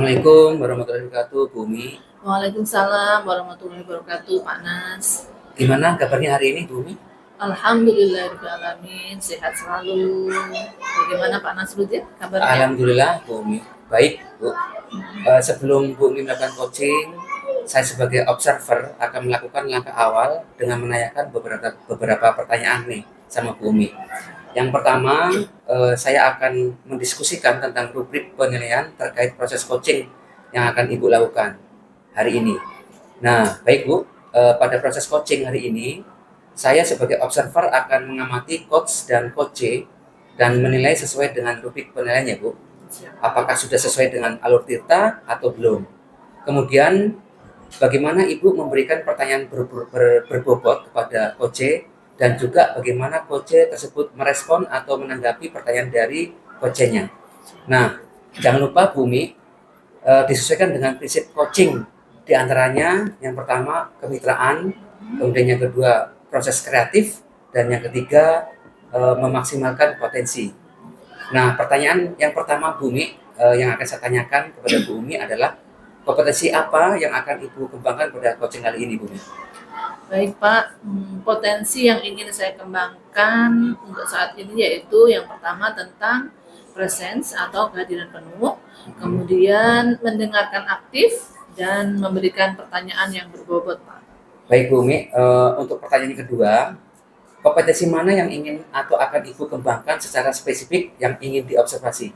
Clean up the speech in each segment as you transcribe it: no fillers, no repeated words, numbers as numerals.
Assalamualaikum warahmatullahi wabarakatuh, Bumi. Waalaikumsalam warahmatullahi wabarakatuh, Pak Nas. Gimana kabarnya hari ini, Bumi? Alhamdulillahirrahmanirrahim, sehat selalu. Bagaimana Pak Nasruddin kabarnya? Alhamdulillah, Bumi. Baik, Bu. Sebelum Bumi melakukan coaching, saya sebagai observer akan melakukan langkah awal dengan menanyakan beberapa pertanyaan nih sama Bumi. Yang pertama, saya akan mendiskusikan tentang rubrik penilaian terkait proses coaching yang akan Ibu lakukan hari ini. Nah, baik Bu, pada proses coaching hari ini, saya sebagai observer akan mengamati coach dan coach dan menilai sesuai dengan rubrik penilaiannya, Bu. Apakah sudah sesuai dengan alur tirta atau belum? Kemudian, bagaimana Ibu memberikan pertanyaan berbobot kepada coach dan juga bagaimana coach tersebut merespon atau menanggapi pertanyaan dari coachnya. Nah, jangan lupa Bumi, disesuaikan dengan prinsip coaching. Di antaranya yang pertama kemitraan, kemudian yang kedua proses kreatif, dan yang ketiga memaksimalkan potensi. Nah, pertanyaan yang pertama Bumi yang akan saya tanyakan kepada Bumi adalah kompetensi apa yang akan Ibu kembangkan pada coaching kali ini, Bumi? Baik Pak, potensi yang ingin saya kembangkan untuk saat ini yaitu yang pertama tentang presence atau kehadiran penuh, kemudian mendengarkan aktif dan memberikan pertanyaan yang berbobot, Pak. Baik Bumi, untuk pertanyaan kedua, kompetensi mana yang ingin atau akan Ibu kembangkan secara spesifik yang ingin diobservasi?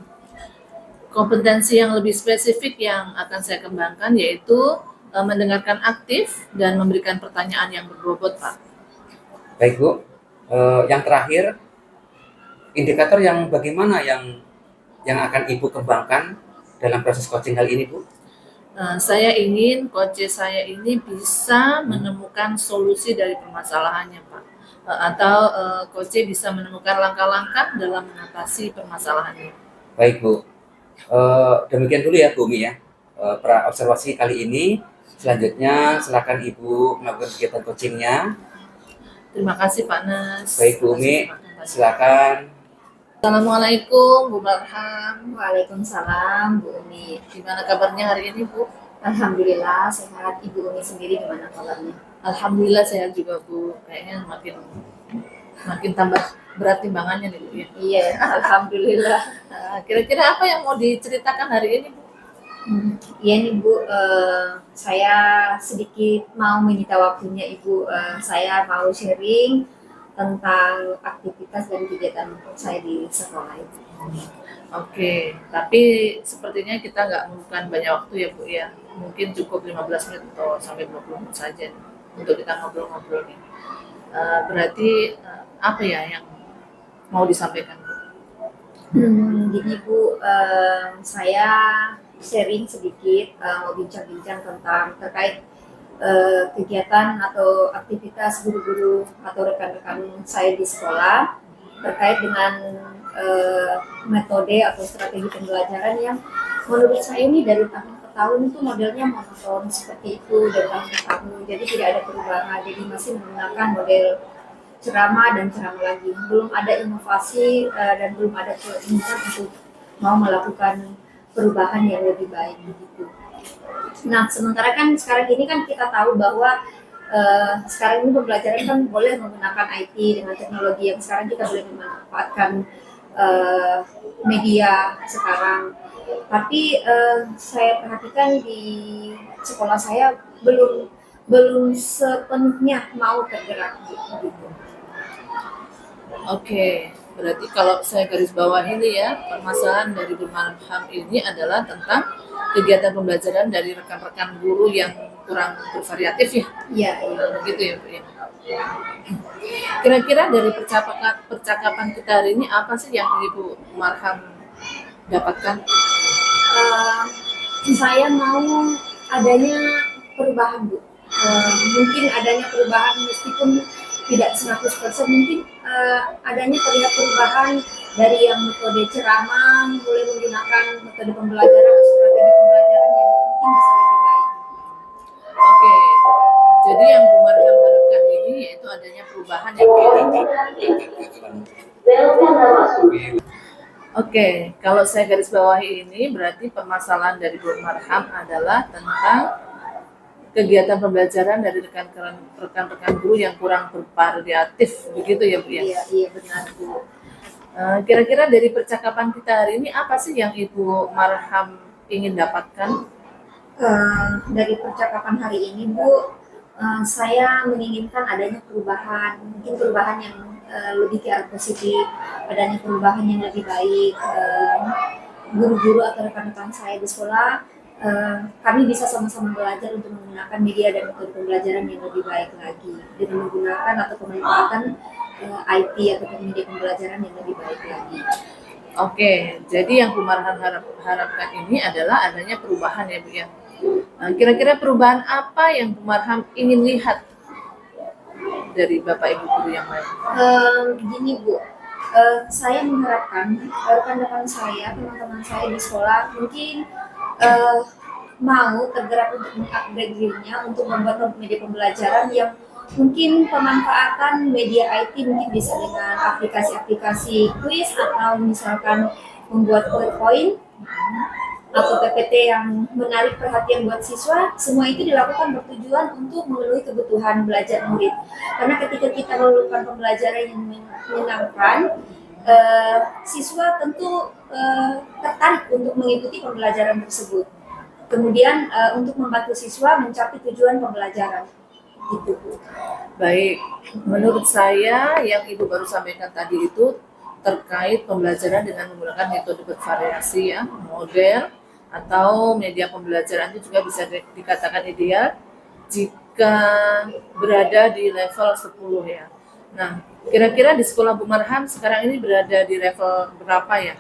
Kompetensi yang lebih spesifik yang akan saya kembangkan yaitu mendengarkan aktif dan memberikan pertanyaan yang berbobot, Pak. Baik Bu, yang terakhir, indikator yang bagaimana yang akan Ibu kembangkan dalam proses coaching kali ini, Bu? Saya ingin coach saya ini bisa menemukan solusi dari permasalahannya, Pak. Atau coach bisa menemukan langkah-langkah dalam mengatasi permasalahannya. Baik Bu, demikian dulu ya Bumi ya, observasi kali ini. Selanjutnya silakan Ibu melakukan kegiatan coachingnya. Terima kasih Pak Nas. Baik Bumi, silakan. Assalamualaikum Bu Barham. Waalaikumsalam Bu Umi. Gimana kabarnya hari ini Bu? Alhamdulillah sehat. Ibu Umi sendiri gimana kabarnya? Alhamdulillah sehat juga Bu. Kayaknya makin tambah berat timbangannya nih Bu ya. Iya, alhamdulillah. Kira-kira apa yang mau diceritakan hari ini Bu? Iya nih Bu, saya sedikit mau menyita waktunya Ibu. Saya mau sharing tentang aktivitas dan kegiatan saya di sekolah itu. Oke, tapi sepertinya kita nggak memerlukan banyak waktu ya Bu ya. Mungkin cukup 15 menit atau sampai 20 menit saja untuk kita ngobrol-ngobrol nih. Berarti apa ya yang mau disampaikan Bu? Jadi Bu, saya sharing sedikit, mau bincang-bincang tentang terkait kegiatan atau aktivitas guru-guru atau rekan-rekan saya di sekolah terkait dengan metode atau strategi pembelajaran yang menurut saya ini dari tahun ke tahun itu modelnya monoton seperti itu dari tahun ke tahun, jadi tidak ada perubahan, jadi masih menggunakan model ceramah dan ceramah lagi, belum ada inovasi dan belum ada keinginan untuk mau melakukan perubahan yang lebih baik begitu. Nah, sementara kan sekarang ini kan kita tahu bahwa sekarang ini pembelajaran kan boleh menggunakan IT dengan teknologi yang sekarang kita boleh memanfaatkan media sekarang. Tapi saya perhatikan di sekolah saya belum sepenuhnya mau tergerak gitu. Oke, berarti kalau saya garis bawah ini ya, permasalahan dari Bu Marham ini adalah tentang kegiatan pembelajaran dari rekan-rekan guru yang kurang bervariatif ya. Iya, begitu ya Bu ya. Kira-kira dari percakapan kita hari ini apa sih yang Ibu Marham dapatkan? Saya mau adanya perubahan Bu. Mungkin adanya perubahan meskipun tidak 100%, mungkin adanya terlihat perubahan dari yang metode ceramah mulai menggunakan metode pembelajaran atau strategi pembelajaran yang mungkin bisa lebih baik. Oke, jadi yang Bu Marham harapkan ini yaitu adanya perubahan yang baik. Oke, kalau saya garis bawahi ini berarti permasalahan dari Bu Marham adalah tentang kegiatan pembelajaran dari rekan-rekan guru yang kurang bervariatif, begitu ya Bu ya? Iya, iya benar Bu. Kira-kira dari percakapan kita hari ini apa sih yang Ibu Marham ingin dapatkan? Dari percakapan hari ini Bu, saya menginginkan adanya perubahan, mungkin perubahan yang lebih ke arah positif, adanya perubahan yang lebih baik. Guru-guru atau rekan-rekan saya di sekolah, kami bisa sama-sama belajar untuk menggunakan media dan metode pembelajaran yang lebih baik lagi, dengan menggunakan atau pemanfaatan IT atau media pembelajaran yang lebih baik lagi. Oke, jadi yang Bu Marham harapkan ini adalah adanya perubahan ya Bu ya. Kira-kira perubahan apa yang Bu Marham ingin lihat dari Bapak Ibu guru yang lain? Gini Bu, saya mengharapkan rekan-rekan saya, teman-teman saya di sekolah mungkin eh, mau tergerak untuk mengupgrade dirinya untuk membuat media pembelajaran yang mungkin pemanfaatan media IT mungkin bisa dengan aplikasi-aplikasi quiz atau misalkan membuat PowerPoint atau PPT yang menarik perhatian buat siswa, semua itu dilakukan bertujuan untuk memenuhi kebutuhan belajar murid. Karena ketika kita melakukan pembelajaran yang menyenangkan, siswa tentu tertarik untuk mengikuti pembelajaran tersebut. Kemudian untuk membantu siswa mencapai tujuan pembelajaran. Gitu. Baik, menurut saya yang Ibu baru sampaikan tadi itu terkait pembelajaran dengan menggunakan metode bervariasi ya, model atau media pembelajaran itu juga bisa dikatakan ideal jika berada di level 10 ya. Nah, kira-kira di sekolah Bu Marham sekarang ini berada di level berapa ya?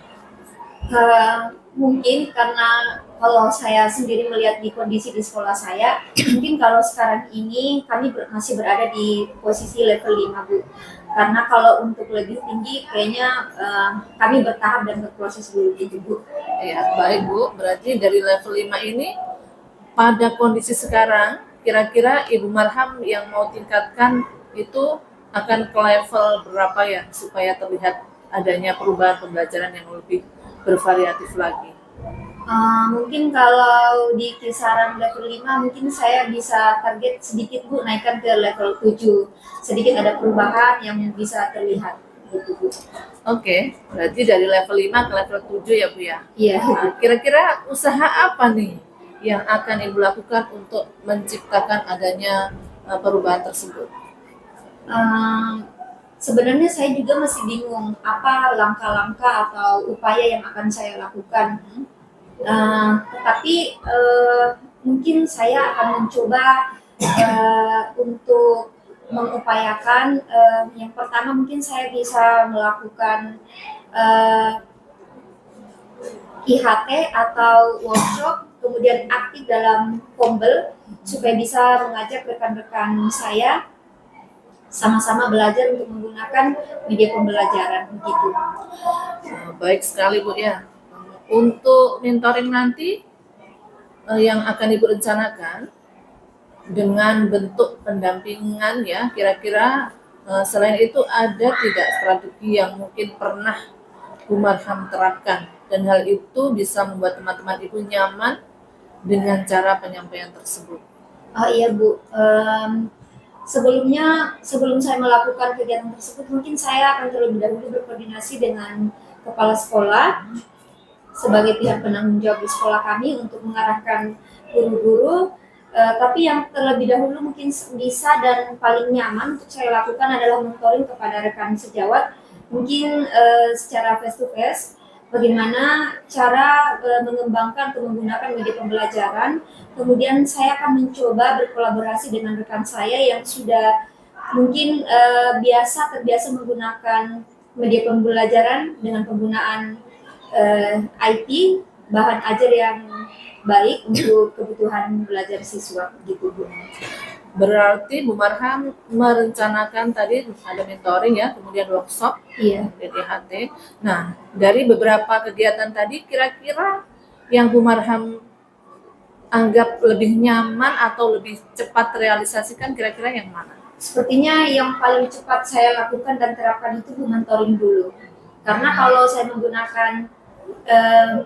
Mungkin karena kalau saya sendiri melihat di kondisi di sekolah saya, mungkin kalau sekarang ini kami masih berada di posisi level 5 Bu. Karena kalau untuk lebih tinggi kayaknya kami bertahap dan berproses dulu gitu Bu. Ya, baik Bu. Berarti dari level 5 ini pada kondisi sekarang kira-kira Ibu Marham yang mau tingkatkan itu akan ke level berapa ya supaya terlihat adanya perubahan pembelajaran yang lebih bervariatif lagi. Mungkin kalau di kisaran level 5 mungkin saya bisa target sedikit Bu naikkan ke level 7. Sedikit ada perubahan yang bisa terlihat gitu Bu. Oke, berarti dari level 5 ke level 7 ya Bu ya. Iya. Kira-kira usaha apa nih yang akan Ibu lakukan untuk menciptakan adanya perubahan tersebut? Sebenarnya saya juga masih bingung apa langkah-langkah atau upaya yang akan saya lakukan. Tetapi mungkin saya akan mencoba untuk mengupayakan yang pertama mungkin saya bisa melakukan IHT atau workshop, kemudian aktif dalam Kombel supaya bisa mengajak rekan-rekan saya sama-sama belajar untuk menggunakan media pembelajaran begitu. Baik sekali Bu ya. Untuk mentoring nanti yang akan Ibu rencanakan dengan bentuk pendampingan ya, kira-kira selain itu ada tidak strategi yang mungkin pernah Bu Marham terapkan dan hal itu bisa membuat teman-teman Ibu nyaman dengan cara penyampaian tersebut? Oh iya Bu, sebelum saya melakukan kegiatan tersebut, mungkin saya akan terlebih dahulu berkoordinasi dengan kepala sekolah sebagai pihak penanggung jawab di sekolah kami untuk mengarahkan guru-guru. Tapi yang terlebih dahulu mungkin bisa dan paling nyaman untuk saya lakukan adalah mentoring kepada rekan sejawat, mungkin secara face to face, bagaimana cara mengembangkan atau menggunakan media pembelajaran. Kemudian saya akan mencoba berkolaborasi dengan rekan saya yang sudah mungkin terbiasa menggunakan media pembelajaran dengan penggunaan IT, bahan ajar yang baik untuk kebutuhan belajar siswa gitu Bu. Berarti Bu Marham merencanakan tadi ada mentoring ya, kemudian workshop, Iya. PTHT. Nah, dari beberapa kegiatan tadi kira-kira yang Bu Marham anggap lebih nyaman atau lebih cepat terrealisasikan kira-kira yang mana? Sepertinya yang paling cepat saya lakukan dan terapkan itu mentoring dulu. Karena kalau saya menggunakan eh,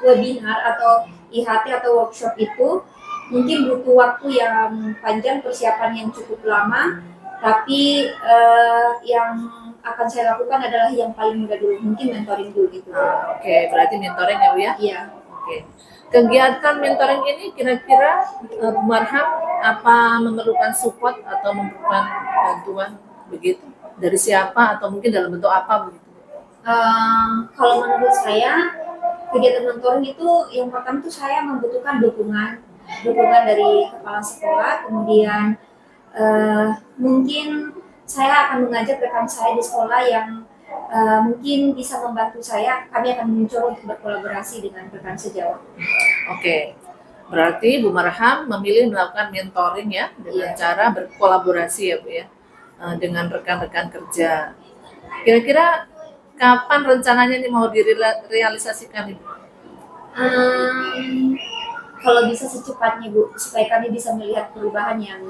webinar atau IHT atau workshop itu mungkin butuh waktu yang panjang, persiapan yang cukup lama, tapi yang akan saya lakukan adalah yang paling mudah dulu, mungkin mentoring dulu gitu. Oke, berarti mentoring ya Bu ya? Iya. Oke. Kegiatan mentoring ini kira-kira Bu Marham apa memerlukan support atau memerlukan bantuan begitu? Dari siapa atau mungkin dalam bentuk apa begitu? Kalau menurut saya kegiatan mentoring itu yang pertama tuh saya membutuhkan dukungan dari kepala sekolah, kemudian mungkin saya akan mengajak rekan saya di sekolah yang mungkin bisa membantu saya. Kami akan mencoba untuk berkolaborasi dengan rekan sejawat. Oke, berarti Bu Marham memilih melakukan mentoring ya dengan Iya. cara berkolaborasi ya Bu ya dengan rekan-rekan kerja. Kira-kira kapan rencananya ini mau direalisasikan Ibu? Kalau bisa secepatnya Bu, supaya kami bisa melihat perubahan yang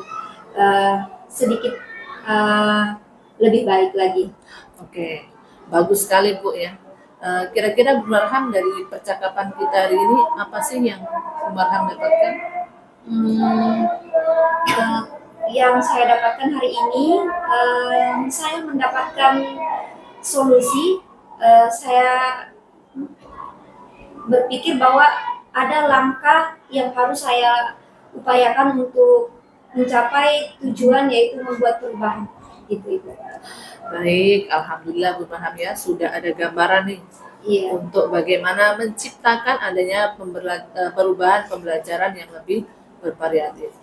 sedikit lebih baik lagi. Oke, bagus sekali Bu ya. Kira-kira Bu Marham dari percakapan kita hari ini apa sih yang Bu Marham dapatkan? Yang saya dapatkan hari ini, saya mendapatkan solusi. Saya berpikir bahwa ada langkah yang harus saya upayakan untuk mencapai tujuan, yaitu membuat perubahan. Gitu. Baik, alhamdulillah Bu Marham ya sudah ada gambaran nih Iya. untuk bagaimana menciptakan adanya perubahan pembelajaran yang lebih bervariatif.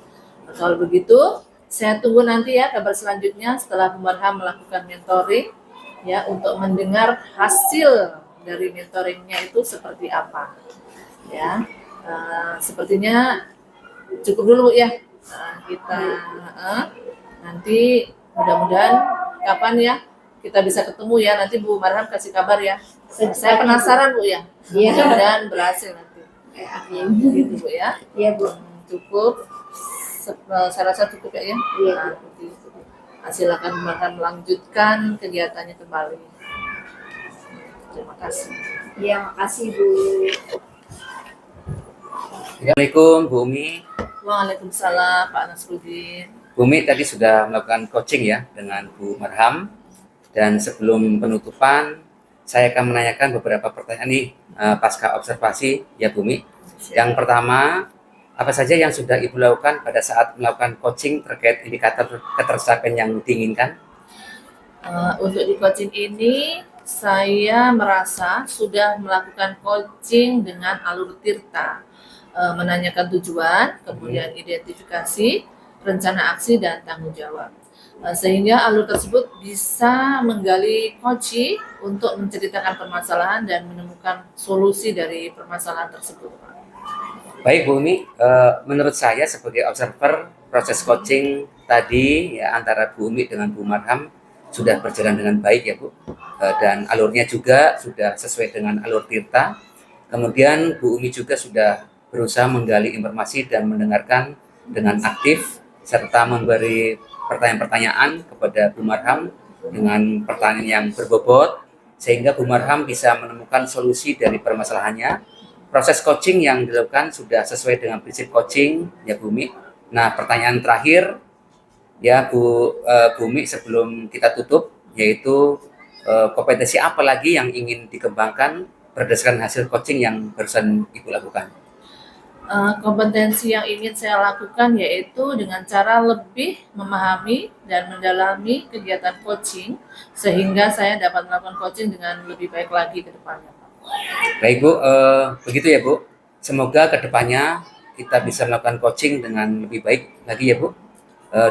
Nah, kalau begitu, saya tunggu nanti ya kabar selanjutnya setelah Bu Marham melakukan mentoring ya untuk mendengar hasil dari mentoringnya itu seperti apa. Ya, sepertinya cukup dulu Bu ya. Kita nanti mudah-mudahan kapan ya kita bisa ketemu ya, nanti Bu Marham kasih kabar ya. Saya penasaran Bu ya. Iya. Mudah-mudahan berhasil nanti. Gitu Bu ya. Iya Bu. Cukup. Saya rasa cukup ya. Iya. Nah, silakan Bu Marham melanjutkan kegiatannya kembali. Terima kasih. Iya, makasih Bu. Assalamualaikum Bu Umi. Waalaikumsalam Pak Nasruddin. Bu Umi tadi sudah melakukan coaching ya dengan Bu Marham, dan sebelum penutupan saya akan menanyakan beberapa pertanyaan nih pasca observasi ya Bu Umi. Yang pertama, apa saja yang sudah Ibu lakukan pada saat melakukan coaching terkait indikator ketersediaan yang diinginkan? Untuk di coaching ini saya merasa sudah melakukan coaching dengan alur tirta, menanyakan tujuan, kemudian identifikasi, rencana aksi, dan tanggung jawab. Sehingga alur tersebut bisa menggali coaching untuk menceritakan permasalahan dan menemukan solusi dari permasalahan tersebut. Baik Bu Umi, menurut saya sebagai observer proses coaching tadi ya antara Bu Umi dengan Bu Marham sudah berjalan dengan baik ya Bu, dan alurnya juga sudah sesuai dengan alur tirta. Kemudian Bu Umi juga sudah berusaha menggali informasi dan mendengarkan dengan aktif serta memberi pertanyaan-pertanyaan kepada Bu Marham dengan pertanyaan yang berbobot sehingga Bu Marham bisa menemukan solusi dari permasalahannya. Proses coaching yang dilakukan sudah sesuai dengan prinsip coaching ya Bu Umi. Nah, pertanyaan terakhir ya Bu Umi sebelum kita tutup, yaitu kompetensi apa lagi yang ingin dikembangkan berdasarkan hasil coaching yang barusan Ibu lakukan? Kompetensi yang ingin saya lakukan yaitu dengan cara lebih memahami dan mendalami kegiatan coaching sehingga saya dapat melakukan coaching dengan lebih baik lagi ke depannya. Baik Bu, begitu ya Bu. Semoga kedepannya kita bisa melakukan coaching dengan lebih baik lagi ya Bu.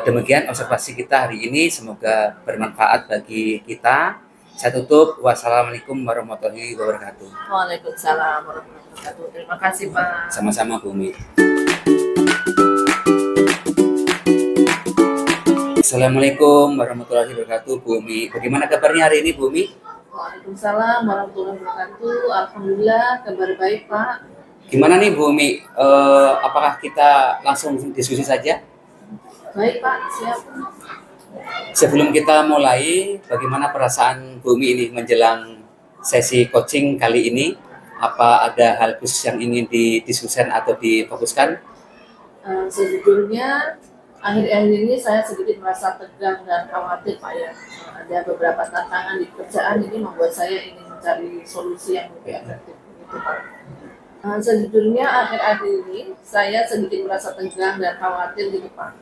Demikian observasi kita hari ini, semoga bermanfaat bagi kita. Saya tutup. Wassalamualaikum warahmatullahi wabarakatuh. Waalaikumsalam warahmatullahi wabarakatuh. Terima kasih Pak. Sama-sama Bu Umi. Assalamualaikum warahmatullahi wabarakatuh Bu Umi. Bagaimana kabarnya hari ini Bu Umi? Waalaikumsalam warahmatullahi wabarakatuh. Alhamdulillah kabar baik Pak. Gimana nih Bu Umi? Apakah kita langsung diskusi saja? Baik Pak, siap. Sebelum kita mulai, bagaimana perasaan Bu Umi ini menjelang sesi coaching kali ini? Apa ada hal khusus yang ingin didiskusikan atau difokuskan? Sejujurnya akhir-akhir ini saya sedikit merasa tegang dan khawatir Pak ya. Ada beberapa tantangan di pekerjaan ini membuat saya ingin mencari solusi yang lebih efektif gitu Pak. Sejujurnya akhir-akhir ini saya sedikit merasa tegang dan khawatir gitu Pak.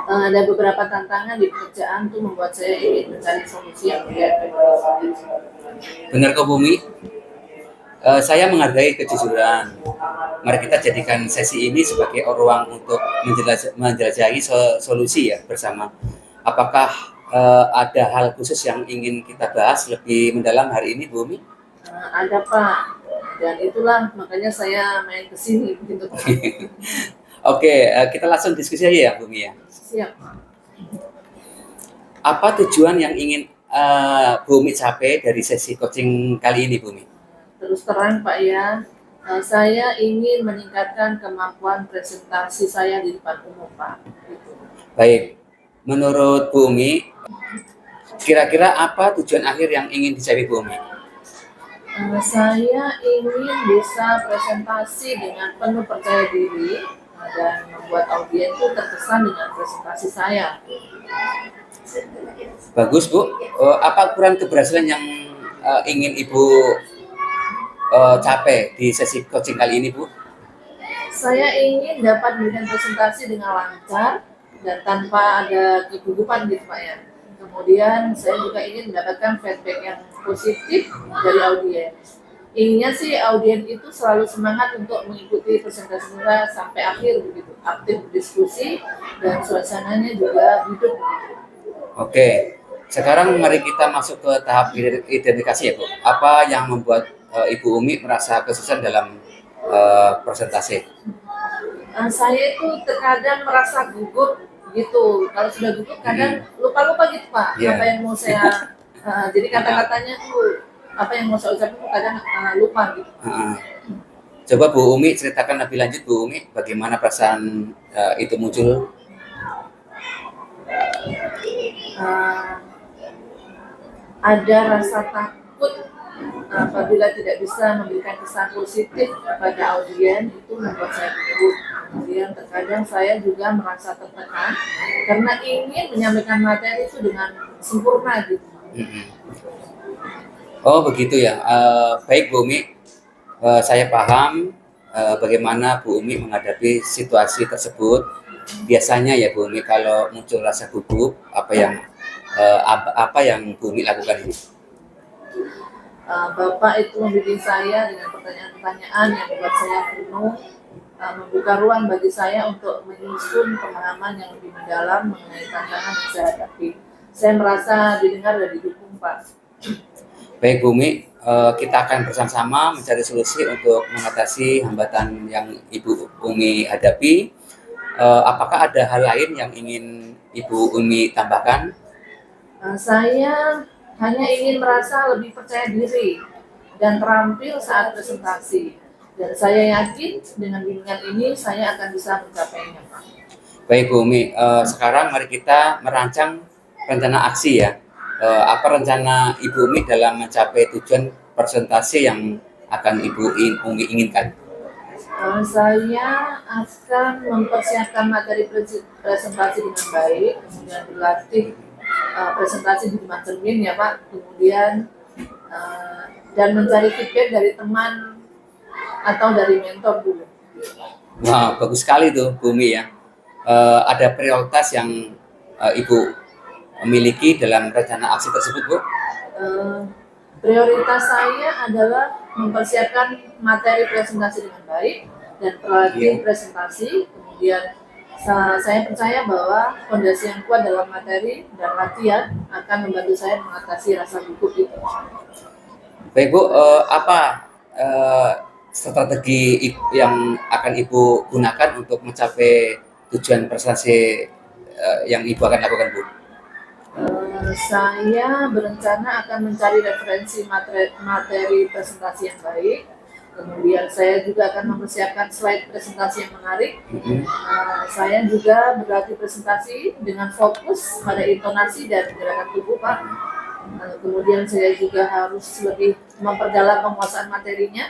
Ada beberapa tantangan di pekerjaan tuh membuat saya ingin mencari solusi yang lebih efektif. Benar kok Bumi? Saya menghargai kejujuran. Mari kita jadikan sesi ini sebagai ruang untuk menjelajahi solusi ya bersama. Apakah ada hal khusus yang ingin kita bahas lebih mendalam hari ini, Bumi? Ada Pak, dan itulah makanya saya main ke sini gitu Pak. Oke, kita langsung diskusi aja ya, Bumi ya. Siap Pak. Apa tujuan yang ingin Bumi capai dari sesi coaching kali ini, Bumi? Terus terang Pak ya, saya ingin meningkatkan kemampuan presentasi saya di depan umum Pak. Gitu. Baik, menurut Bumi, kira-kira apa tujuan akhir yang ingin dicapai Bumi? Saya ingin bisa presentasi dengan penuh percaya diri dan membuat audiens itu terkesan dengan presentasi saya. Bagus Bu. Apa ukuran keberhasilan yang ingin Ibu capai di sesi coaching kali ini, Bu? Saya ingin dapat memberikan presentasi dengan lancar dan tanpa ada kegugupan gitu Pak ya. Kemudian saya juga ingin mendapatkan feedback yang positif dari audiens. Inginnya sih audiens itu selalu semangat untuk mengikuti presentasi saya sampai akhir begitu, aktif berdiskusi dan suasananya juga hidup begitu. Oke, sekarang mari kita masuk ke tahap identifikasi ya Bu. Apa yang membuat Ibu Umi merasa kesusahan dalam presentasi? Saya itu terkadang merasa gugup gitu. Kalau sudah gugup kadang lupa-lupa gitu Pak. Yeah. Apa yang mau saya jadi kata-katanya tuh apa yang mau saya ucapkan tuh kadang lupa gitu. Coba Bu Umi ceritakan lebih lanjut Bu Umi, bagaimana perasaan itu muncul? Ada rasa takut apabila tidak bisa memberikan kesan positif kepada audiens, itu membuat saya gugup. Kemudian terkadang saya juga merasa tertekan karena ingin menyampaikan materi itu dengan sempurna gitu. Oh begitu ya. Baik Bu Umi, saya paham bagaimana Bu Umi menghadapi situasi tersebut. Biasanya ya Bu Umi kalau muncul rasa gugup, apa yang Bu Umi lakukan ini? Bapak itu membimbing saya dengan pertanyaan-pertanyaan yang membuat saya penuh, membuka ruang bagi saya untuk menyusun pemahaman yang lebih mendalam mengenai tantangan yang saya hadapi. Saya merasa didengar dan didukung Pak. Baik Bu Umi, kita akan bersama-sama mencari solusi untuk mengatasi hambatan yang Ibu Umi hadapi. Apakah ada hal lain yang ingin Ibu Umi tambahkan? Saya hanya ingin merasa lebih percaya diri dan terampil saat presentasi. Dan saya yakin dengan bimbingan ini saya akan bisa mencapainya, Pak. Baik Bu Umi, sekarang mari kita merancang rencana aksi ya. Apa rencana Ibu Umi dalam mencapai tujuan presentasi yang akan Ibu Umi inginkan? Saya akan mempersiapkan materi presentasi dengan baik, kemudian berlatih presentasi di depan cermin ya Pak, kemudian dan mencari feedback dari teman atau dari mentor dulu. Wah, bagus sekali tuh Bu Umi ya. Ada prioritas yang Ibu miliki dalam rencana aksi tersebut Bu? Prioritas saya adalah mempersiapkan materi presentasi dengan baik dan berlatih presentasi. Kemudian saya percaya bahwa fondasi yang kuat dalam materi dan latihan akan membantu saya mengatasi rasa gugup itu. Baik Bu, apa strategi yang akan Ibu gunakan untuk mencapai tujuan presentasi yang Ibu akan lakukan Bu? Saya berencana akan mencari referensi materi presentasi yang baik. Kemudian saya juga akan mempersiapkan slide presentasi yang menarik. Saya juga berlatih presentasi dengan fokus pada intonasi dan gerakan tubuh, Pak. Kemudian saya juga harus lebih memperdalam penguasaan materinya.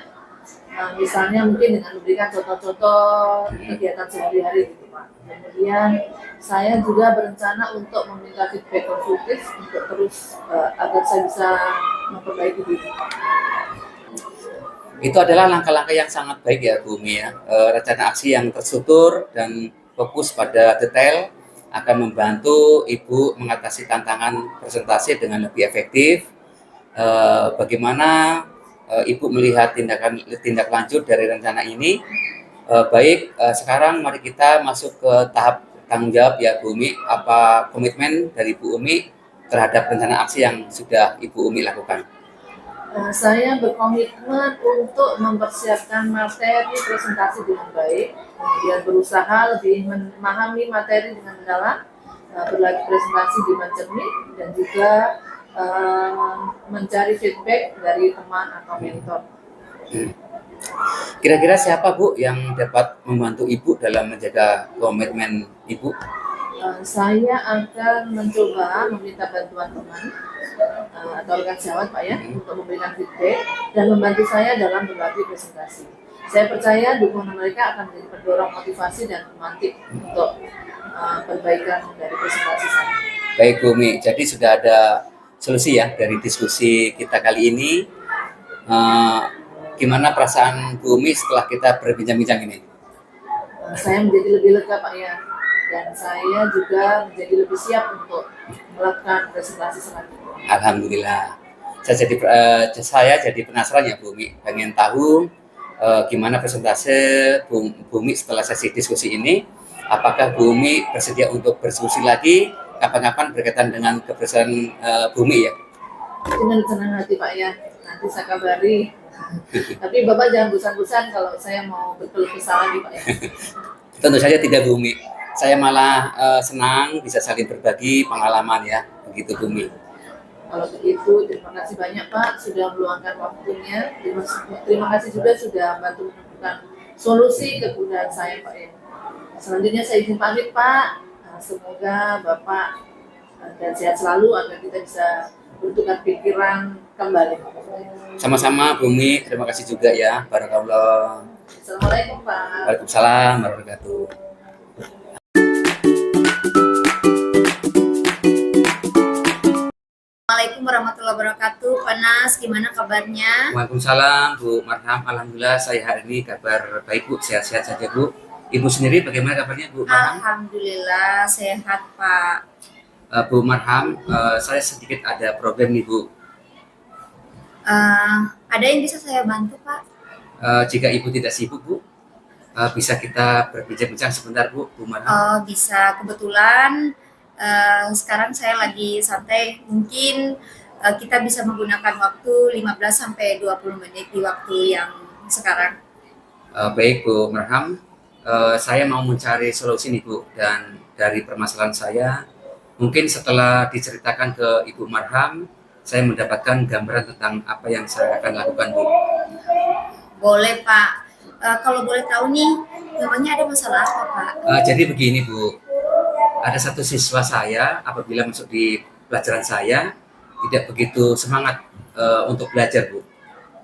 Misalnya mungkin dengan memberikan contoh-contoh kegiatan sehari-hari gitu Pak. Kemudian saya juga berencana untuk meminta feedback konstruktif untuk terus agar saya bisa memperbaiki diri. Itu adalah langkah-langkah yang sangat baik ya Bu Umi ya. Rencana aksi yang terstruktur dan fokus pada detail akan membantu Ibu mengatasi tantangan presentasi dengan lebih efektif. Bagaimana Ibu melihat tindak lanjut dari rencana ini? Sekarang mari kita masuk ke tahap tanggung jawab ya Bu Umi. Apa komitmen dari Bu Umi terhadap rencana aksi yang sudah Ibu Umi lakukan? Saya berkomitmen untuk mempersiapkan materi presentasi dengan baik, kemudian berusaha lebih memahami materi dengan mendalam, berlatih presentasi dengan cermin, dan juga mencari feedback dari teman atau mentor. Kira-kira siapa Bu yang dapat membantu Ibu dalam menjaga komitmen Ibu? Saya akan mencoba meminta bantuan teman atau rekan sejawat Pak ya, untuk memberikan feedback dan membantu saya dalam berlatih presentasi. Saya percaya dukungan mereka akan menjadi pendorong motivasi dan pemantik untuk perbaikan dari presentasi saya. Baik Bu Umi, jadi sudah ada solusi ya dari diskusi kita kali ini. Gimana perasaan Bu Umi setelah kita berbincang-bincang ini? Saya menjadi lebih lega Pak ya, dan saya juga menjadi lebih siap untuk melakukan presentasi selanjutnya. Alhamdulillah. Saya jadi penasaran ya Bu Umi, pengen tahu gimana presentasi Bu Umi setelah sesi diskusi ini. Apakah Bu Umi bersedia untuk berdiskusi lagi kapan-kapan berkaitan dengan keberhasilan Bu Umi ya? Dengan senang hati Pak ya, nanti saya kabari. Tapi Bapak jangan bosan-bosan kalau saya mau berkeluh kesah lagi Pak ya. Tentu saja tidak Bu Umi. Saya malah senang bisa saling berbagi pengalaman ya, begitu Bu Umi. Kalau begitu, terima kasih banyak Pak sudah meluangkan waktunya. Terima kasih juga sudah bantu menemukan solusi kegunaan saya Pak ya. Selanjutnya saya izin pamit Pak. Semoga Bapak dan sehat selalu agar kita bisa bertukar pikiran kembali. Sama-sama Bu Umi, terima kasih juga ya. Barakallah. Assalamualaikum Pak. Waalaikumsalam warahmatullahi wabarakatuh. Assalamualaikum warahmatullahi wabarakatuh. Panas, gimana kabarnya? Waalaikumsalam Bu Marham. Alhamdulillah saya hari ini kabar baik Bu, sehat-sehat saja Bu. Ibu sendiri bagaimana kabarnya Bu Marham? Alhamdulillah sehat Pak. Bu Marham, saya sedikit ada problem nih Bu. Ada yang bisa saya bantu Pak? Jika Ibu tidak sibuk Bu, bisa kita berbincang-bincang sebentar Bu Marham? Oh bisa, kebetulan sekarang saya lagi santai. Mungkin kita bisa menggunakan waktu 15-20 menit di waktu yang sekarang. Baik Bu Marham, saya mau mencari solusi nih Bu, dan dari permasalahan saya, mungkin setelah diceritakan ke Ibu Marham, saya mendapatkan gambaran tentang apa yang saya akan lakukan Bu. Boleh Pak. Kalau boleh tahu nih, memangnya ada masalah apa Pak? Jadi begini Bu, ada satu siswa saya apabila masuk di pelajaran saya tidak begitu semangat untuk belajar Bu.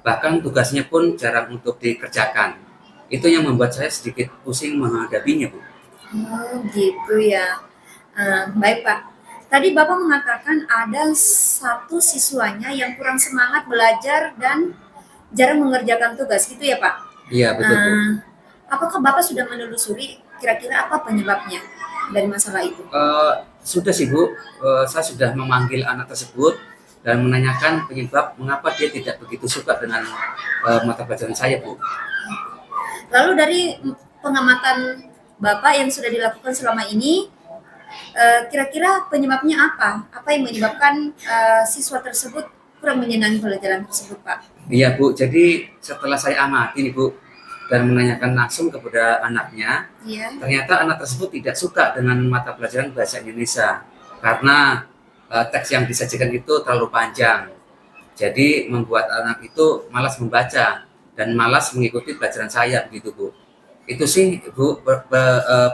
Bahkan tugasnya pun jarang untuk dikerjakan. Itu yang membuat saya sedikit pusing menghadapinya Bu. Oh gitu ya. Baik Pak. Tadi Bapak mengatakan ada satu siswanya yang kurang semangat belajar dan jarang mengerjakan tugas, gitu ya Pak? Iya betul Bu. Apakah Bapak sudah menelusuri kira-kira apa penyebabnya dari masalah itu? Sudah sih Bu, saya sudah memanggil anak tersebut dan menanyakan penyebab mengapa dia tidak begitu suka dengan mata pelajaran saya Bu. Lalu dari pengamatan Bapak yang sudah dilakukan selama ini, kira-kira penyebabnya apa? Apa yang menyebabkan siswa tersebut kurang menyenangi pelajaran tersebut Pak? Iya Bu, jadi setelah saya amati nih Bu, dan menanyakan langsung kepada anaknya, Iya. ternyata anak tersebut tidak suka dengan mata pelajaran bahasa Indonesia karena teks yang disajikan itu terlalu panjang. Jadi membuat anak itu malas membaca dan malas mengikuti pelajaran saya begitu Bu. Itu sih Bu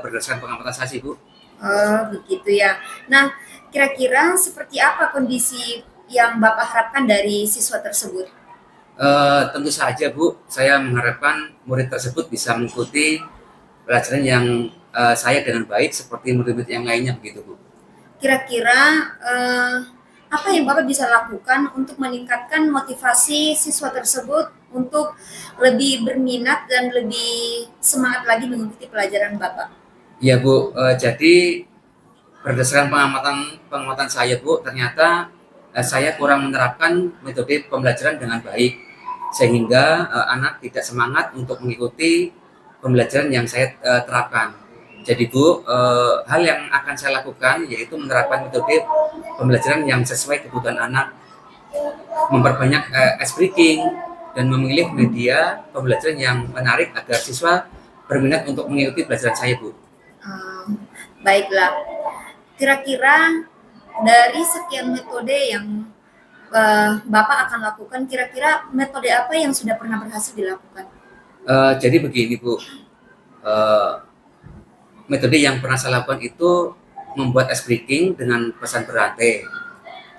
berdasarkan pengamatan saya sih Bu. Oh begitu ya. Nah kira-kira seperti apa kondisi yang Bapak harapkan dari siswa tersebut? Tentu saja Bu, saya mengharapkan murid tersebut bisa mengikuti pelajaran yang saya dengan baik seperti murid-murid yang lainnya begitu Bu. Kira-kira apa yang Bapak bisa lakukan untuk meningkatkan motivasi siswa tersebut untuk lebih berminat dan lebih semangat lagi mengikuti pelajaran Bapak? Ya Bu, jadi berdasarkan pengamatan saya Bu, ternyata saya kurang menerapkan metode pembelajaran dengan baik sehingga anak tidak semangat untuk mengikuti pembelajaran yang saya terapkan. Jadi Bu, hal yang akan saya lakukan yaitu menerapkan metode pembelajaran yang sesuai kebutuhan anak, memperbanyak ice breaking dan memilih media pembelajaran yang menarik agar siswa berminat untuk mengikuti pelajaran saya Bu. Baiklah, kira-kira dari sekian metode yang Bapak akan lakukan, kira-kira metode apa yang sudah pernah berhasil dilakukan? Jadi begini Bu, metode yang pernah saya lakukan itu membuat ice breaking dengan pesan berantai.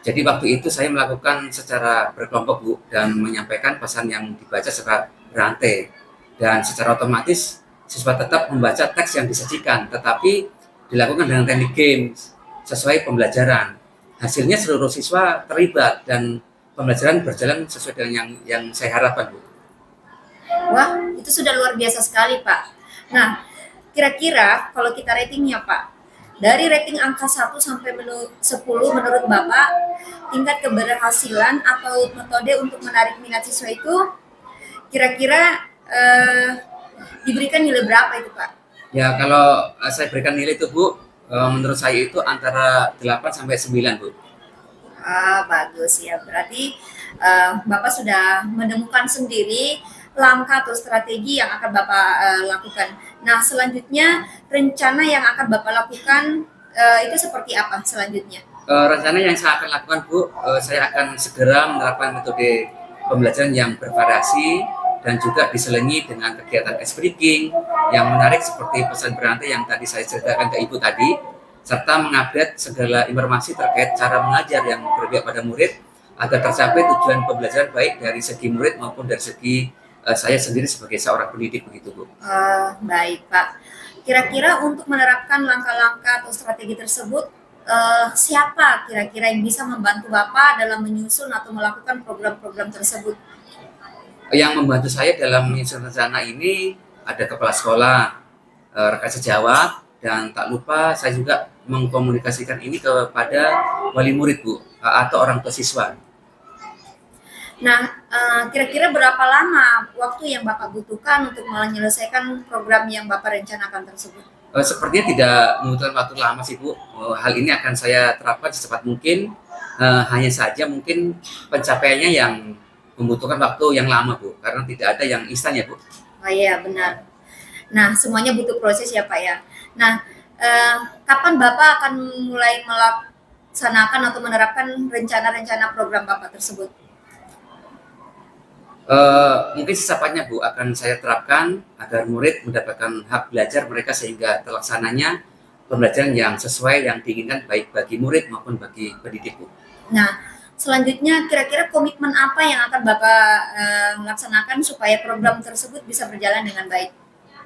Jadi waktu itu saya melakukan secara berkelompok Bu dan menyampaikan pesan yang dibaca secara berantai. Dan secara otomatis siswa tetap membaca teks yang disajikan, tetapi dilakukan dengan teknik games sesuai pembelajaran. Hasilnya seluruh siswa terlibat dan pembelajaran berjalan sesuai dengan yang saya harapkan Bu. Wah, itu sudah luar biasa sekali, Pak. Nah, kira-kira kalau kita ratingnya, Pak, dari rating angka 1 sampai 10 menurut Bapak, tingkat keberhasilan atau metode untuk menarik minat siswa itu kira-kira diberikan nilai berapa itu, Pak? Ya kalau saya berikan nilai itu Bu, menurut saya itu antara 8 sampai 9 Bu. Bagus ya. Berarti Bapak sudah menemukan sendiri langkah atau strategi yang akan Bapak lakukan. Nah, selanjutnya rencana yang akan Bapak lakukan itu seperti apa selanjutnya? Rencana yang saya akan lakukan Bu, saya akan segera menerapkan metode pembelajaran yang bervariasi dan juga diselingi dengan kegiatan ice breaking yang menarik seperti pesan berantai yang tadi saya ceritakan ke Ibu tadi, serta mengupdate segala informasi terkait cara mengajar yang berpihak pada murid agar tercapai tujuan pembelajaran baik dari segi murid maupun dari segi saya sendiri sebagai seorang pendidik begitu Bu. Baik Pak. Kira-kira untuk menerapkan langkah-langkah atau strategi tersebut, siapa kira-kira yang bisa membantu Bapak dalam menyusun atau melakukan program-program tersebut? Yang membantu saya dalam menyusun rencana ini ada kepala sekolah, rekan sejawat, dan tak lupa saya juga mengkomunikasikan ini kepada wali murid Bu, atau orang tua siswa. Nah, kira-kira berapa lama waktu yang Bapak butuhkan untuk menyelesaikan program yang Bapak rencanakan tersebut? Sepertinya tidak membutuhkan waktu lama sih Bu. Hal ini akan saya terapkan secepat mungkin. Hanya saja mungkin pencapaiannya yang membutuhkan waktu yang lama Bu, karena tidak ada yang instan ya Bu. Oh iya, benar. Nah, semuanya butuh proses ya Pak ya. Nah, kapan Bapak akan mulai melaksanakan atau menerapkan rencana-rencana program Bapak tersebut? Mungkin secepatnya Bu akan saya terapkan agar murid mendapatkan hak belajar mereka sehingga terlaksananya pembelajaran yang sesuai yang diinginkan baik bagi murid maupun bagi pendidik Bu. Nah, selanjutnya kira-kira komitmen apa yang akan Bapak laksanakan supaya program tersebut bisa berjalan dengan baik?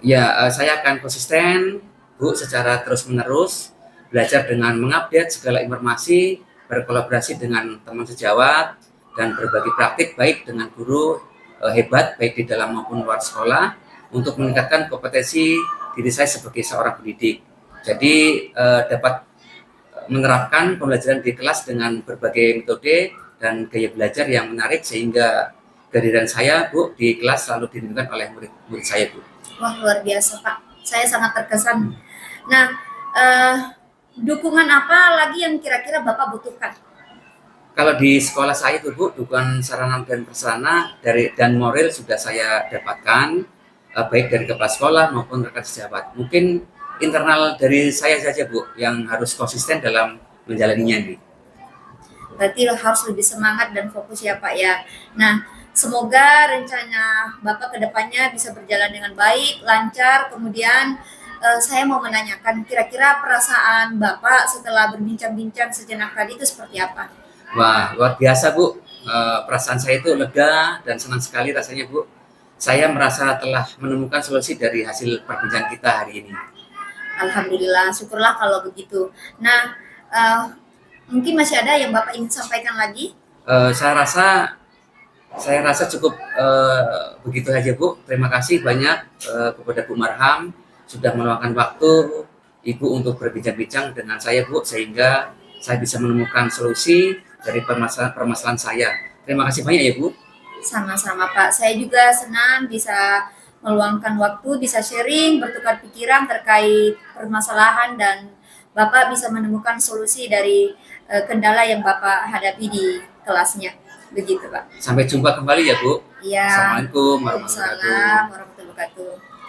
Ya, saya akan konsisten Bu secara terus-menerus, belajar dengan mengupdate segala informasi, berkolaborasi dengan teman sejawat, dan berbagi praktik baik dengan guru hebat baik di dalam maupun luar sekolah untuk meningkatkan kompetensi diri saya sebagai seorang pendidik. Jadi dapat menerapkan pembelajaran di kelas dengan berbagai metode dan gaya belajar yang menarik sehingga kehadiran saya Bu di kelas selalu dirindukan oleh murid-murid saya Bu. Wah, luar biasa Pak. Saya sangat terkesan. Nah, dukungan apa lagi yang kira-kira Bapak butuhkan? Kalau di sekolah saya itu Bu, dukungan sarana dan prasarana dan moral sudah saya dapatkan baik dari kepala sekolah maupun rekan sejawat. Mungkin internal dari saya saja Bu yang harus konsisten dalam menjalaninya ini. Berarti harus lebih semangat dan fokus ya Pak ya. Nah, semoga rencana Bapak ke depannya bisa berjalan dengan baik, lancar. Kemudian saya mau menanyakan kira-kira perasaan Bapak setelah berbincang-bincang sejenak tadi itu seperti apa? Wah, luar biasa Bu. Perasaan saya itu lega dan senang sekali rasanya Bu. Saya merasa telah menemukan solusi dari hasil perbincangan kita hari ini. Alhamdulillah, syukurlah kalau begitu. Nah, eh, mungkin masih ada yang Bapak ingin sampaikan lagi? Eh, saya rasa saya rasa cukup begitu aja Bu. Terima kasih banyak kepada Bu Marham sudah meluangkan waktu Ibu untuk berbincang-bincang dengan saya Bu, sehingga saya bisa menemukan solusi dari permasalahan saya. Terima kasih banyak ya Bu. Sama-sama Pak, saya juga senang bisa meluangkan waktu, bisa sharing, bertukar pikiran terkait permasalahan dan Bapak bisa menemukan solusi dari kendala yang Bapak hadapi di kelasnya. Begitu Pak. Sampai jumpa kembali ya Bu. Iya. Assalamualaikum warahmatullahi wabarakatuh. Waalaikumsalam warahmatullahi wabarakatuh.